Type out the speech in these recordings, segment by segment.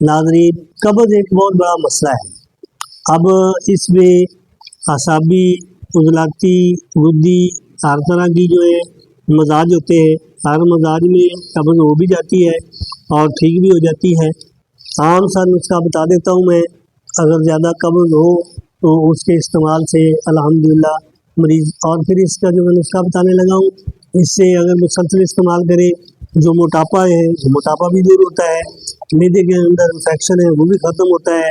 नाज़रीन, कब्ज़ एक बहुत बड़ा मसला है। अब इसमें असाबी, उज़लाती, गुद्दी, हर तरह की जो है मजाज होते हैं। हर मजाज में कब्ज़ हो भी जाती है और ठीक भी हो जाती है। आम सा नुस्खा बता देता हूँ मैं। अगर ज़्यादा कब्ज़ हो तो उसके इस्तेमाल से अल्हम्दुलिल्लाह मरीज़, और फिर इसका जो मैं नुस्खा बताने लगा हूँ, इससे अगर मुसलसल इस्तेमाल करें, जो मोटापा है मोटापा भी दूर होता है, मैदे के अंदर इन्फेक्शन है वो भी ख़त्म होता है,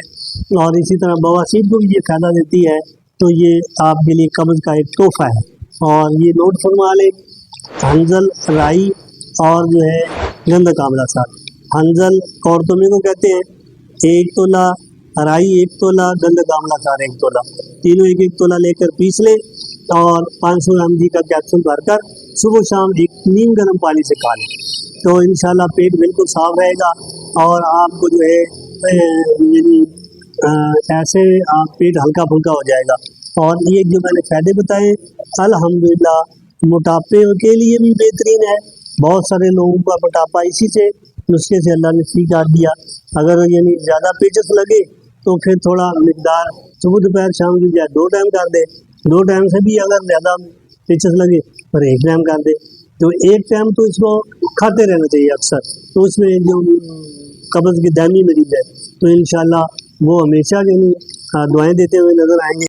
और इसी तरह बवासीर को भी ये फ़ायदा देती है। तो ये आपके लिए कब्ज़ का एक तोहफ़ा है, और ये नोट फरमा लें। हंजल, राई और जो है गंधक आंवला साग। हंजल कौरतुमी को कहते हैं, 1 तोला राई, 1 तोला गंधक आंवला साग, 1 तोला, तीनों 1-1 तोला लेकर पीस लें और 500 mg का कैप्सूल भरकर सुबह शाम एक नीम गर्म पानी से खा लें, तो इंशाल्लाह पेट बिल्कुल साफ रहेगा और आपको जो है यानी ऐसे आप पेट हल्का फुल्का हो जाएगा। और ये जो मैंने फ़ायदे बताए अल्हम्दुलिल्लाह मोटापे के लिए भी बेहतरीन है। बहुत सारे लोगों का मोटापा इसी से नुस्खे से अल्लाह ने ठीक कर दिया। अगर यानी ज़्यादा पेचस लगे तो फिर थोड़ा मिकदार सुबह दोपहर शाम की बजाय 2 टाइम कर दे। 2 टाइम से भी अगर ज़्यादा पेचस लगे पर 1 टाइम कर दे। तो 1 टाइम तो इसको खाते रहना चाहिए अक्सर। तो उसमें जो कब्ज़ की दायमी मरीज़ है तो इंशाल्लाह वो हमेशा यानी दुआएं देते हुए नज़र आएंगे।